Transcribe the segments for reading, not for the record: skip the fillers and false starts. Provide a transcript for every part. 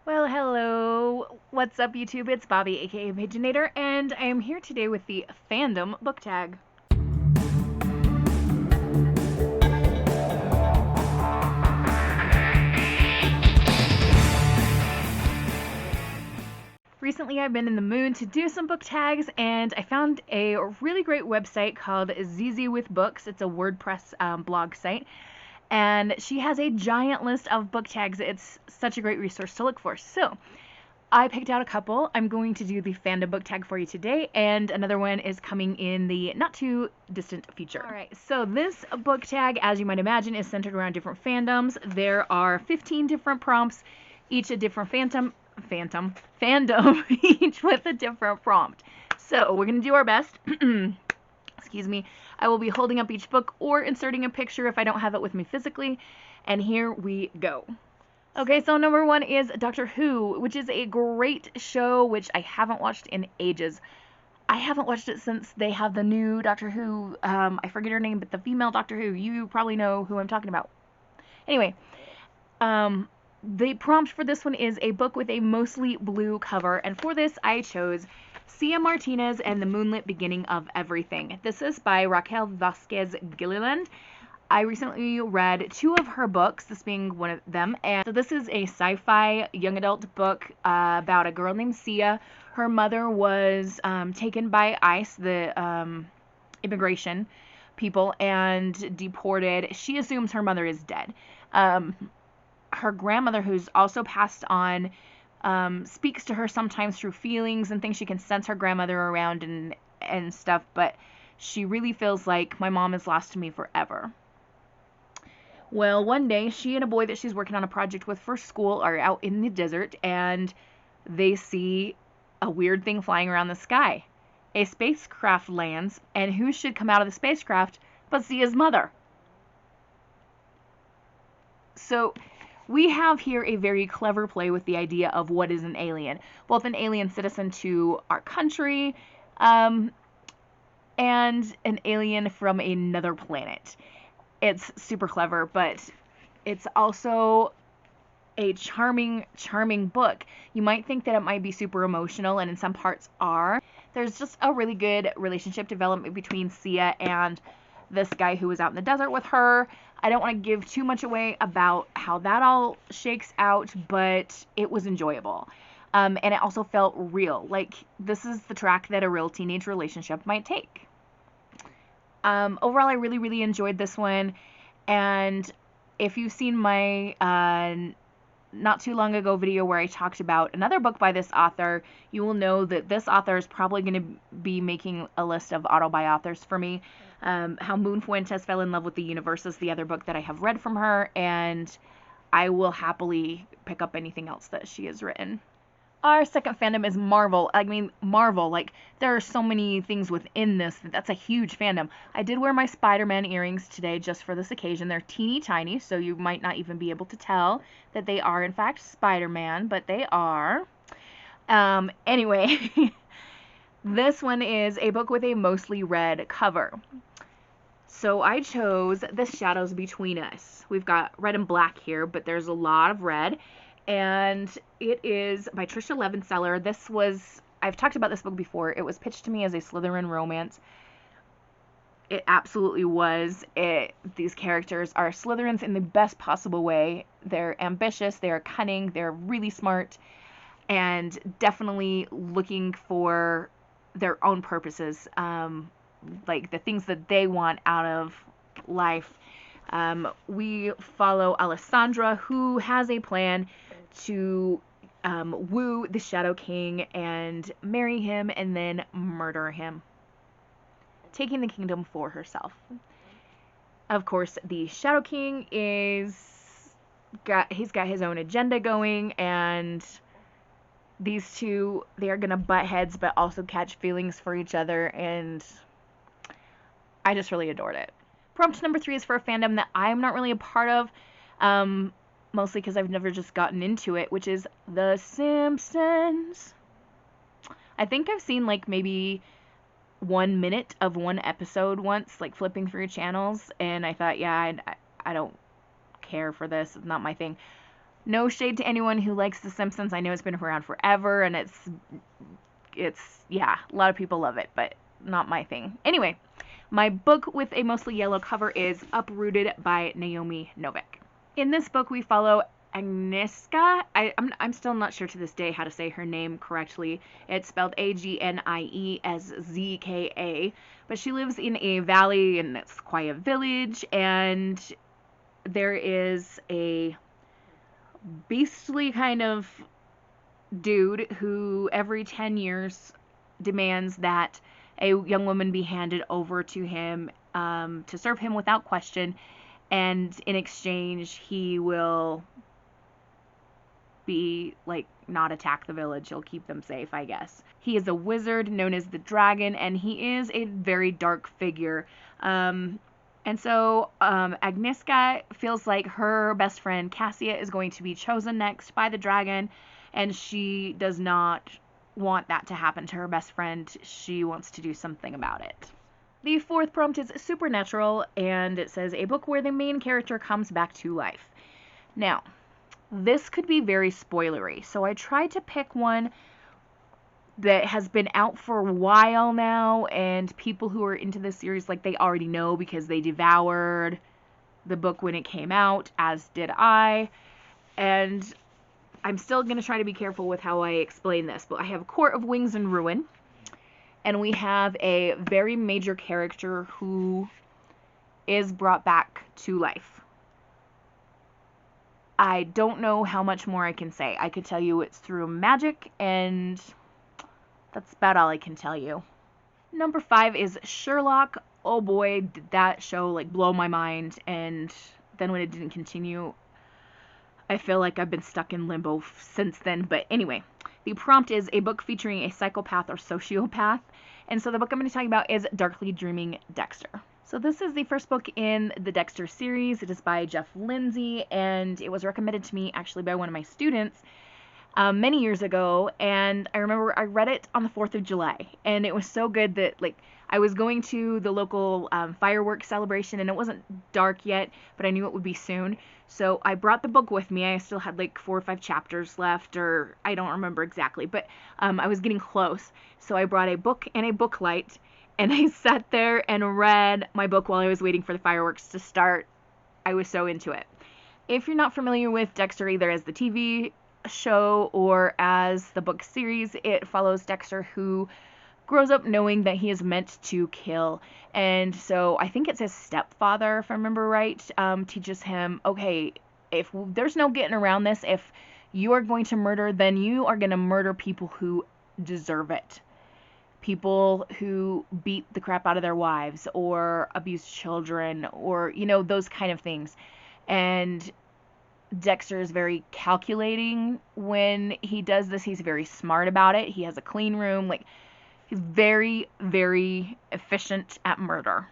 Well, hello. What's up, YouTube? It's Bobby, aka Paginator, and I am here today with the Fandom book tag. Recently, I've been in the mood to do some book tags, and I found a really great website called ZZ with Books. It's a WordPress blog site, and she has a giant list of book tags. It's such a great resource to look for. So, I picked out a couple. I'm going to do the Fandom book tag for you today, and another one is coming in the not too distant future. Alright, so this book tag, as you might imagine, is centered around different fandoms. There are 15 different prompts, each a different fandom, each with a different prompt. So we're going to do our best. Excuse me. I will be holding up each book or inserting a picture if I don't have it with me physically. And here we go. Okay, so number one is Doctor Who, which is a great show, which I haven't watched in ages. I haven't watched it since they have the new Doctor Who, I forget her name, but the female Doctor Who. You probably know who I'm talking about. Anyway, the prompt for this one is a book with a mostly blue cover, and for this I chose Martinez and the Moonlit Beginning of Everything. This is by Raquel Vasquez Gilliland. I recently read 2 of her books, this being one of them, and so this is a sci-fi young adult book about a girl named Sia. Her mother was taken by ICE, the immigration people, and deported. She assumes her mother is dead. Her grandmother, who's also passed on, speaks to her sometimes through feelings and things. She can sense her grandmother around and stuff, but she really feels like my mom is lost to me forever. Well, one day, she and a boy that she's working on a project with for school are out in the desert, and they see a weird thing flying around the sky. A spacecraft lands, and who should come out of the spacecraft but Sia's mother? So, we have here a very clever play with the idea of what is an alien. Both an alien citizen to our country, and an alien from another planet. It's super clever, but it's also a charming, charming book. You might think that it might be super emotional, and in some parts are. There's just a really good relationship development between Sia and this guy who was out in the desert with her. I don't want to give too much away about how that all shakes out, but it was enjoyable. And it also felt real. Like, this is the track that a real teenage relationship might take. Overall, I really, really enjoyed this one, and if you've seen my not too long ago video where I talked about another book by this author, you will know that this author is probably going to be making a list of auto-buy authors for me. How Moon Fuentes Fell in Love with the Universe is the other book that I have read from her, and I will happily pick up anything else that she has written. Our second fandom is Marvel. I mean, Marvel, like, there are so many things within this. That's a huge fandom. I did wear my Spider-Man earrings today just for this occasion. They're teeny tiny, so you might not even be able to tell that they are, in fact, Spider-Man, but they are. Anyway, this one is a book with a mostly red cover. So I chose The Shadows Between Us. We've got red and black here, but there's a lot of red. And it is by Trisha Levenseller. I've talked about this book before. It was pitched to me as a Slytherin romance. It absolutely was. These characters are Slytherins in the best possible way. They're ambitious, they're cunning, they're really smart, and definitely looking for their own purposes, like the things that they want out of life. We follow Alexandra, who has a plan to woo the Shadow King and marry him and then murder him, taking the kingdom for herself. Of course, the Shadow King he's got his own agenda going, and these two, they are gonna butt heads but also catch feelings for each other, and I just really adored it. Prompt number 3 is for a fandom that I'm not really a part of, mostly because I've never just gotten into it, which is The Simpsons. I think I've seen like maybe 1 minute of one episode once, like flipping through channels, and I thought, yeah, I don't care for this. It's not my thing. No shade to anyone who likes The Simpsons. I know it's been around forever, and yeah, a lot of people love it, but not my thing. Anyway, my book with a mostly yellow cover is Uprooted by Naomi Novik. In this book, we follow Agnieszka. I'm still not sure to this day how to say her name correctly. It's spelled Agnieszka, but she lives in a valley, and it's quite a village, and there is a beastly kind of dude who every 10 years demands that a young woman be handed over to him to serve him without question, and in exchange he will be like not attack the village. He'll keep them safe, I guess. He is a wizard known as the Dragon, and he is a very dark figure. And so Agnieszka feels like her best friend Cassia is going to be chosen next by the dragon, and she does not want that to happen to her best friend. She wants to do something about it. The fourth prompt is supernatural, and it says, a book where the main character comes back to life. Now, this could be very spoilery, so I tried to pick one that has been out for a while now, and people who are into this series, like, they already know because they devoured the book when it came out, as did I, and I'm still going to try to be careful with how I explain this, but I have Court of Wings and Ruin, and we have a very major character who is brought back to life. I don't know how much more I can say. I could tell you it's through magic, and that's about all I can tell you. Number 5 is Sherlock. Oh boy, did that show like blow my mind, and then when it didn't continue, I feel like I've been stuck in limbo since then. But anyway, the prompt is a book featuring a psychopath or sociopath, and so the book I'm going to talk about is Darkly Dreaming Dexter. So this is the first book in the Dexter series. It is by Jeff Lindsay, and it was recommended to me actually by one of my students many years ago, and I remember I read it on the 4th of July, and it was so good that, like, I was going to the local fireworks celebration, and it wasn't dark yet, but I knew it would be soon, so I brought the book with me. I still had like 4 or 5 chapters left, or I don't remember exactly, but I was getting close, so I brought a book and a book light, and I sat there and read my book while I was waiting for the fireworks to start. I was so into it. If you're not familiar with Dexter, either as the TV show or as the book series, it follows Dexter, who grows up knowing that he is meant to kill, and so I think it's his stepfather, if I remember right, teaches him, okay, if there's no getting around this, if you are going to murder, then you are going to murder people who deserve it. People who beat the crap out of their wives or abuse children, or, you know, those kind of things. And Dexter is very calculating when he does this. He's very smart about it. He has a clean room. Like, he's very, very efficient at murder.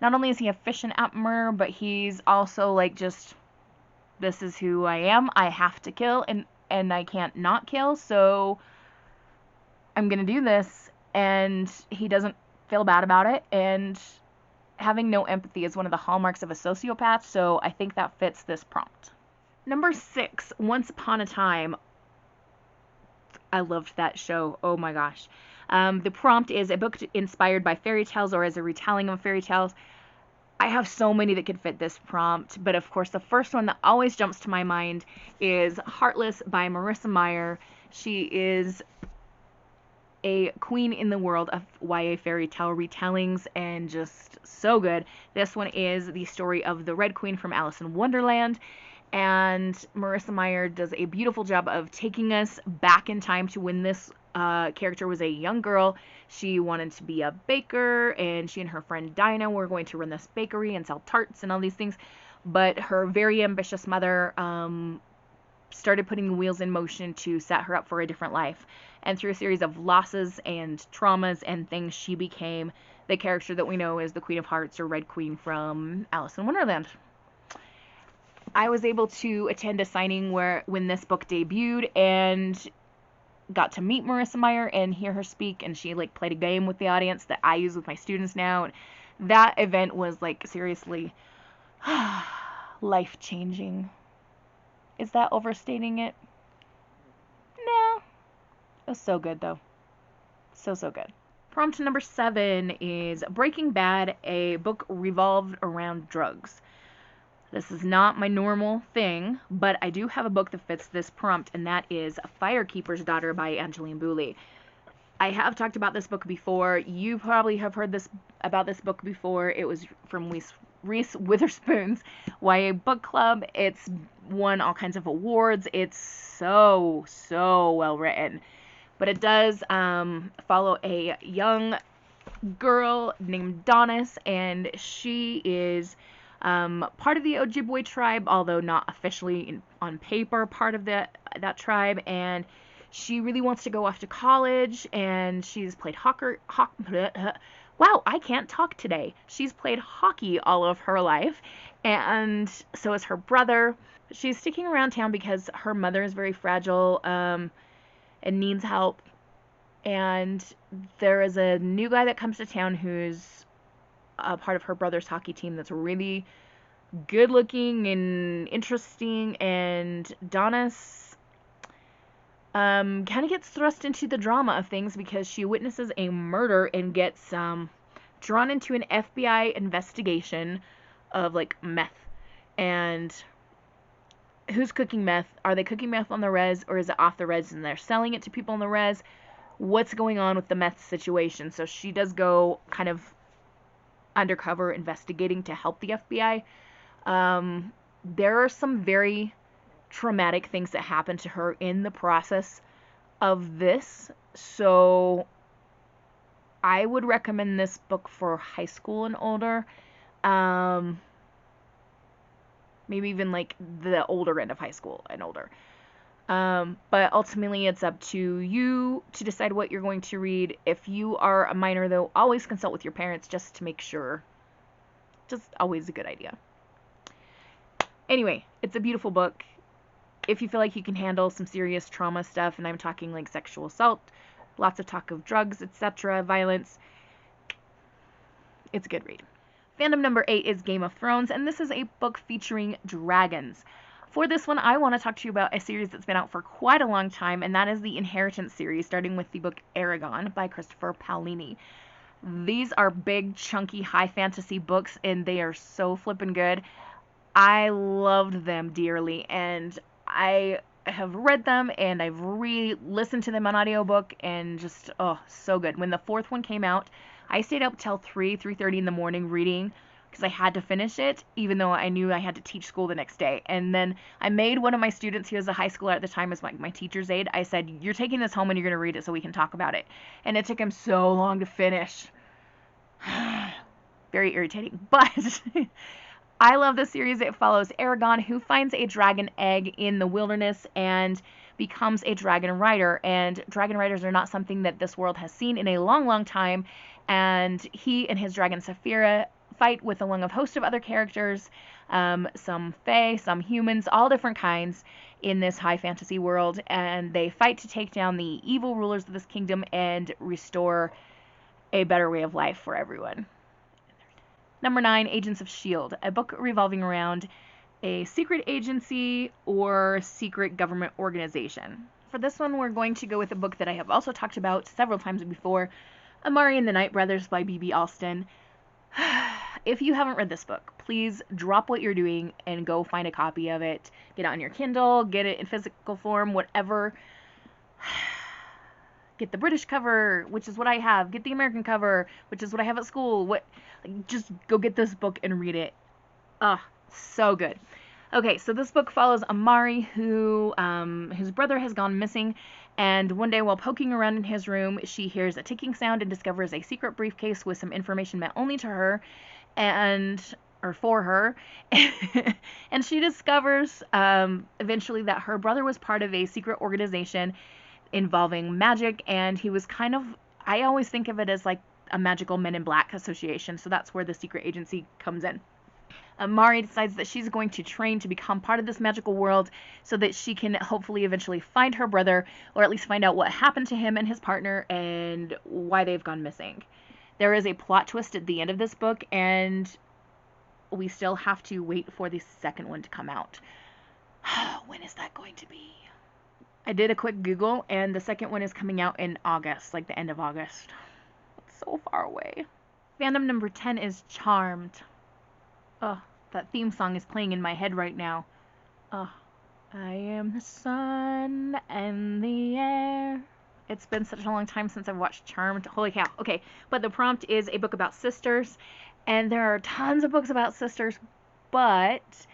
Not only is he efficient at murder, but he's also like, just, this is who I am. I have to kill, and I can't not kill, so I'm gonna do this. And he doesn't feel bad about it, and having no empathy is one of the hallmarks of a sociopath, so I think that fits this prompt. Number 6, Once Upon a Time. I loved that show. Oh my gosh. The prompt is a book inspired by fairy tales or as a retelling of fairy tales. I have so many that could fit this prompt, but of course the first one that always jumps to my mind is Heartless by Marissa Meyer. She is a queen in the world of YA fairy tale retellings, and just so good. This one is the story of the Red Queen from Alice in Wonderland, and Marissa Meyer does a beautiful job of taking us back in time to when this character was a young girl. She wanted to be a baker, and she and her friend Dinah were going to run this bakery and sell tarts and all these things, but her very ambitious mother started putting the wheels in motion to set her up for a different life. And through a series of losses and traumas and things, she became the character that we know as the Queen of Hearts, or Red Queen from Alice in Wonderland. I was able to attend a signing when this book debuted, and got to meet Marissa Meyer and hear her speak, and she like played a game with the audience that I use with my students now. That event was like seriously life-changing. Is that overstating it? No. It was so good, though. So good. Prompt number 7 is Breaking Bad, a book revolved around drugs. This is not my normal thing, but I do have a book that fits this prompt, and that is Firekeeper's Daughter by Angeline Boulley. I have talked about this book before. You probably have heard about this book before. It was from Reese Witherspoon's YA book club. It's won all kinds of awards. It's so well written. But it does follow a young girl named Donis, and she is part of the Ojibwe tribe, although not officially on paper part of that tribe, and she really wants to go off to college, and she's played wow, I can't talk today. She's played hockey all of her life, and so is her brother. She's sticking around town because her mother is very fragile and needs help, and there is a new guy that comes to town who's a part of her brother's hockey team that's really good looking and interesting, and Donis kind of gets thrust into the drama of things because she witnesses a murder and gets drawn into an FBI investigation of like meth. And who's cooking meth? Are they cooking meth on the res, or is it off the res and they're selling it to people on the res? What's going on with the meth situation? So she does go kind of undercover investigating to help the FBI. There are some very traumatic things that happen to her in the process of this, so I would recommend this book for high school and older, maybe even like the older end of high school and older, but ultimately it's up to you to decide what you're going to read. If you are a minor, though, always consult with your parents just to make sure. Just always a good idea. Anyway, it's a beautiful book. If you feel like you can handle some serious trauma stuff, and I'm talking like sexual assault, lots of talk of drugs, etc., violence, it's a good read. Fandom number 8 is Game of Thrones, and this is a book featuring dragons. For this one, I want to talk to you about a series that's been out for quite a long time, and that is the Inheritance series, starting with the book Eragon by Christopher Paolini. These are big, chunky, high fantasy books, and they are so flippin' good. I loved them dearly, and I have read them, and I've re-listened to them on audiobook, and just, oh, so good. When the 4th one came out, I stayed up till 3:30 in the morning reading, because I had to finish it, even though I knew I had to teach school the next day. And then I made one of my students, he was a high schooler at the time, as my teacher's aide. I said, you're taking this home and you're going to read it so we can talk about it. And it took him so long to finish. Very irritating. But I love this series. It follows Eragon, who finds a dragon egg in the wilderness and becomes a dragon rider. And dragon riders are not something that this world has seen in a long time. And he and his dragon Saphira fight with along a host of other characters, some fae, some humans, all different kinds in this high fantasy world. And they fight to take down the evil rulers of this kingdom and restore a better way of life for everyone. Number 9, Agents of S.H.I.E.L.D., a book revolving around a secret agency or secret government organization. For this one, we're going to go with a book that I have also talked about several times before, Amari and the Night Brothers by B.B. Alston. If you haven't read this book, please drop what you're doing and go find a copy of it. Get it on your Kindle, get it in physical form, whatever. Get the British cover, which is what I have. Get the American cover, which is what I have at school. Just go get this book and read it. So good. Okay, so this book follows Amari, who his brother has gone missing, and one day while poking around in his room, she hears a ticking sound and discovers a secret briefcase with some information meant only to her, or for her, and she discovers eventually that her brother was part of a secret organization involving magic, and he was kind of, I always think of it as like a magical Men in Black association, so that's where the secret agency comes in. Mari decides that she's going to train to become part of this magical world so that she can hopefully eventually find her brother, or at least find out what happened to him and his partner and why they've gone missing. There is a plot twist at the end of this book, and we still have to wait for the second one to come out. When is that going to be? I did a quick Google, and the second one is coming out in August, like the end of August. It's so far away. Fandom number 10 is Charmed. Ugh, that theme song is playing in my head right now. Ugh. I am the sun and the air. It's been such a long time since I've watched Charmed. Holy cow. Okay, but the prompt is a book about sisters, and there are tons of books about sisters, but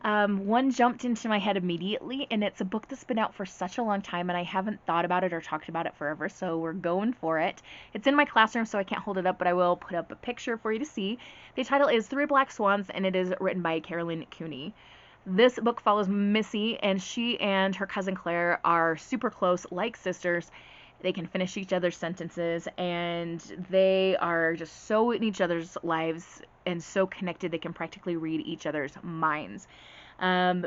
one jumped into my head immediately, and it's a book that's been out for such a long time, and I haven't thought about it or talked about it forever, so we're going for it. It's in my classroom, so I can't hold it up, but I will put up a picture for you to see. The title is Three Black Swans, and it is written by Carolyn Cooney. This book follows Missy, and she and her cousin Claire are super close, like sisters. They can finish each other's sentences, and they are just so in each other's lives and so connected they can practically read each other's minds.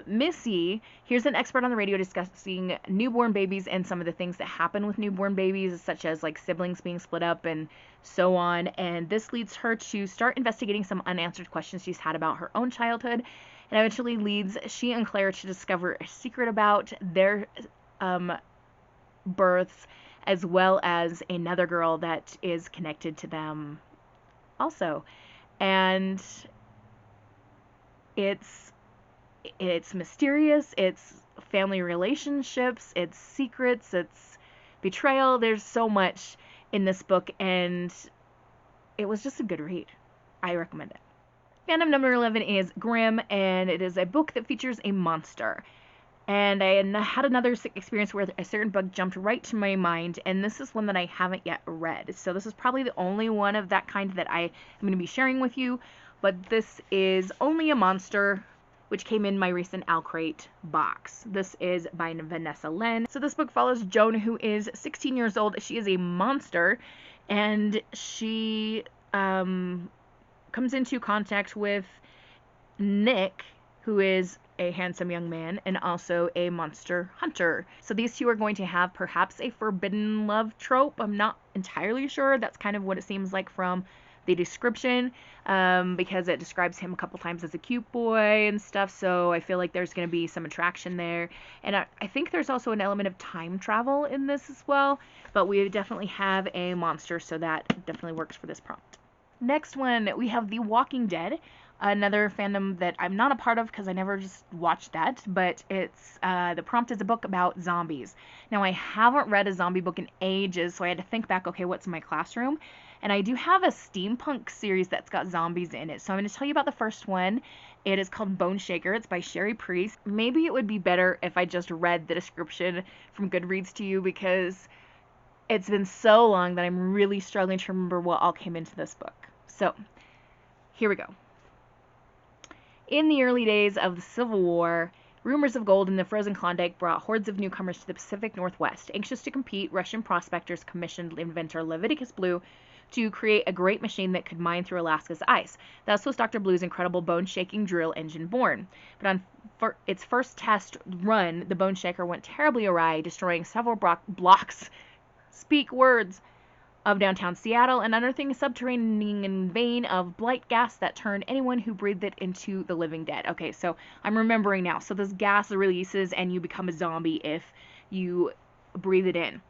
Missy, here's an expert on the radio discussing newborn babies and some of the things that happen with newborn babies, such as like siblings being split up and so on. And this leads her to start investigating some unanswered questions she's had about her own childhood, and eventually leads she and Claire to discover a secret about their births, as well as another girl that is connected to them also. And it's mysterious, it's family relationships, it's secrets, it's betrayal. There's so much in this book, and it was just a good read. I recommend it. Fandom number 11 is Grimm, and it is a book that features a monster. And I had another experience where a certain book jumped right to my mind, and this is one that I haven't yet read. So this is probably the only one of that kind that I am going to be sharing with you, but this is Only a Monster, which came in my recent Owl Crate box. This is by Vanessa Len. So this book follows Joan, who is 16 years old. She is a monster, and she comes into contact with Nick, who is a handsome young man and also a monster hunter. So these two are going to have perhaps a forbidden love trope. I'm not entirely sure. That's kind of what it seems like from the description, because it describes him a couple times as a cute boy and stuff, so I feel like there's going to be some attraction there. And I think there's also an element of time travel in this as well, but we definitely have a monster, so that definitely works for this prompt. Next one, we have The Walking Dead, another fandom that I'm not a part of because I never just watched that, but it's the prompt is a book about zombies. Now, I haven't read a zombie book in ages, so I had to think back, okay, what's in my classroom? And I do have a steampunk series that's got zombies in it, so I'm going to tell you about the first one. It is called Bone Shaker. It's by Sherry Priest. Maybe it would be better if I just read the description from Goodreads to you, because it's been so long that I'm really struggling to remember what all came into this book. So, here we go. In the early days of the Civil War, rumors of gold in the frozen Klondike brought hordes of newcomers to the Pacific Northwest. Anxious to compete, Russian prospectors commissioned inventor Leviticus Blue to create a great machine that could mine through Alaska's ice. Thus was Dr. Blue's incredible bone-shaking drill engine born. But on its first test run, the bone shaker went terribly awry, destroying several blocks, speak words, of downtown Seattle and unearthing a subterranean vein of blight gas that turned anyone who breathed it into the living dead. Okay, so I'm remembering now. So this gas releases and you become a zombie if you breathe it in.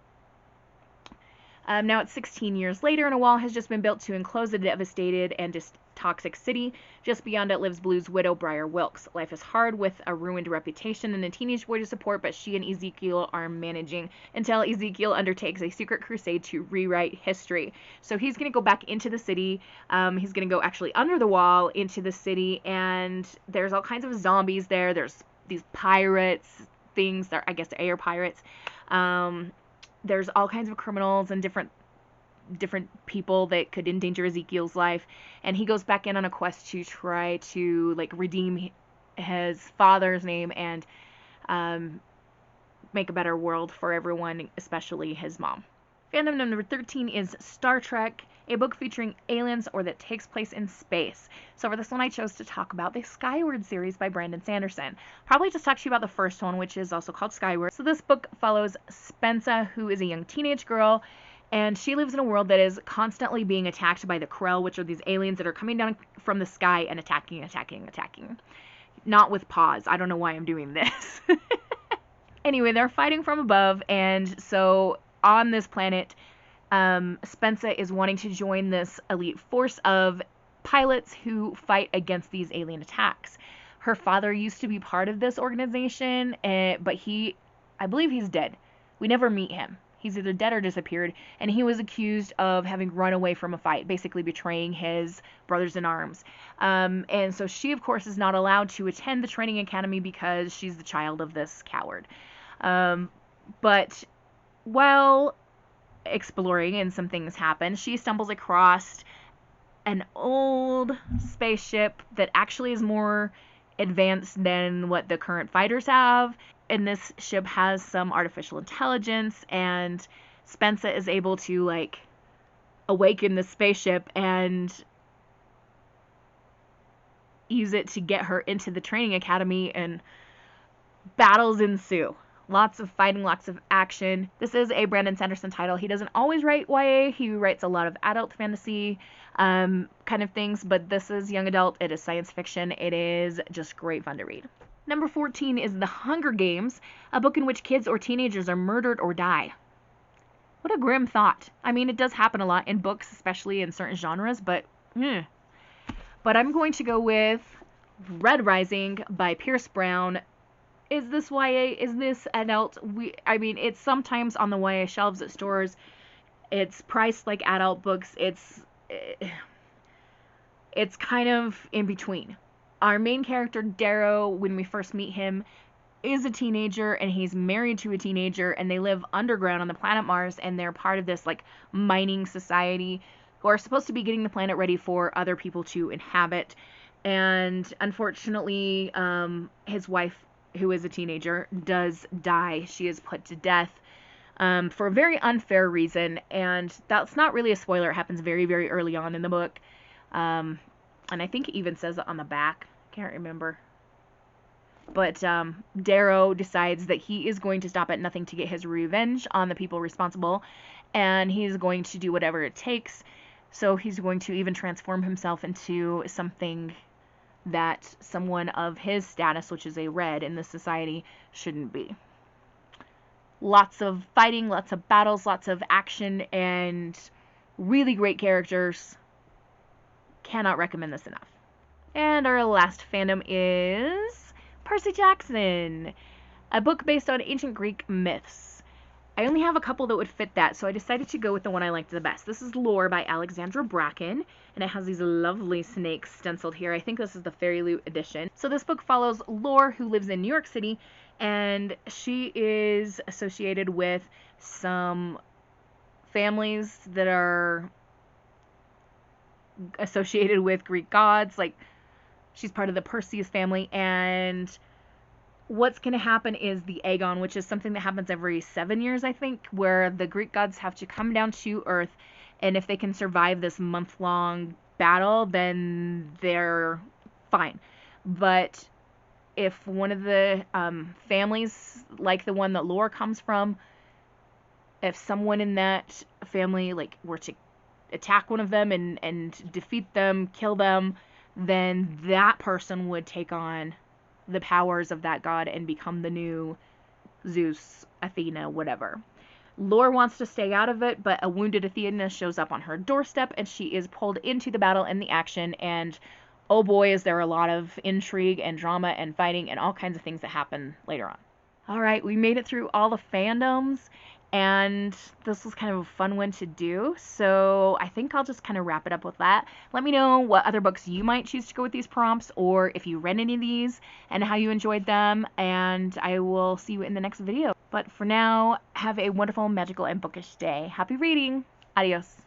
Now it's 16 years later, and a wall has just been built to enclose a devastated and toxic city. Just beyond it lives Blue's widow, Briar Wilkes. Life is hard with a ruined reputation and a teenage boy to support, but she and Ezekiel are managing until Ezekiel undertakes a secret crusade to rewrite history. So he's going to go back into the city. He's going to go actually under the wall into the city, and there's all kinds of zombies there. There's these pirates, things that I guess are air pirates. There's all kinds of criminals and different people that could endanger Ezekiel's life, and he goes back in on a quest to try to like redeem his father's name and make a better world for everyone, especially his mom. Fandom number 13 is Star Trek, a book featuring aliens or that takes place in space. So for this one, I chose to talk about the Skyward series by Brandon Sanderson. Probably just talk to you about the first one, which is also called Skyward. So this book follows Spensa, who is a young teenage girl, and she lives in a world that is constantly being attacked by the Krell, which are these aliens that are coming down from the sky and attacking. not with pause. I don't know why I'm doing this. Anyway, they're fighting from above, and so on this planet, Spencer is wanting to join this elite force of pilots who fight against these alien attacks. Her father used to be part of this organization, but I believe he's dead. We never meet him. He's either dead or disappeared, and he was accused of having run away from a fight, basically betraying his brothers in arms. And so she, of course, is not allowed to attend the training academy because she's the child of this coward. But while exploring and some things happen, she stumbles across an old spaceship that actually is more advanced than what the current fighters have. And this ship has some artificial intelligence, and Spencer is able to, like, awaken the spaceship and use it to get her into the training academy, and battles ensue. Lots of fighting, lots of action. This is a Brandon Sanderson title. He doesn't always write YA. He writes a lot of adult fantasy kind of things, but this is young adult. It is science fiction. It is just great fun to read. Number 14 is The Hunger Games, a book in which kids or teenagers are murdered or die. What a grim thought. I mean, it does happen a lot in books, especially in certain genres, but But I'm going to go with Red Rising by Pierce Brown. Is this YA? Is this adult? I mean, it's sometimes on the YA shelves at stores. It's priced like adult books. It's kind of in between. Our main character, Darrow, when we first meet him, is a teenager, and he's married to a teenager, and they live underground on the planet Mars, and they're part of this, like, mining society who are supposed to be getting the planet ready for other people to inhabit. And unfortunately, his wife, who is a teenager, does die. She is put to death for a very unfair reason, and that's not really a spoiler. It happens very, very early on in the book. And I think it even says it on the back. Can't remember. But Darrow decides that he is going to stop at nothing to get his revenge on the people responsible, and he's going to do whatever it takes. So he's going to even transform himself into something that someone of his status, which is a red in this society, shouldn't be. Lots of fighting, lots of battles, lots of action, and really great characters. Cannot recommend this enough. And our last fandom is Percy Jackson, a book based on ancient Greek myths. I only have a couple that would fit that, so I decided to go with the one I liked the best. This is Lore by Alexandra Bracken, and it has these lovely snakes stenciled here. I think this is the Fairy Loot edition. So this book follows Lore, who lives in New York City, and she is associated with some families that are associated with Greek gods. Like, she's part of the Perseus family, and what's going to happen is the Aegon, which is something that happens every 7 years, I think, where the Greek gods have to come down to Earth, and if they can survive this month-long battle, then they're fine. But if one of the families, like the one that Lore comes from, if someone in that family, like, were to attack one of them and defeat them, kill them, then that person would take on the powers of that god and become the new Zeus, Athena, whatever. Lore wants to stay out of it, but a wounded Athena shows up on her doorstep, and she is pulled into the battle and the action, and oh boy, is there a lot of intrigue and drama and fighting and all kinds of things that happen later on. Alright, we made it through all the fandoms, and this was kind of a fun one to do, so I think I'll just kind of wrap it up with that. Let me know what other books you might choose to go with these prompts, or if you read any of these and how you enjoyed them, and I will see you in the next video. But for now, have a wonderful, magical, and bookish day. Happy reading! Adios!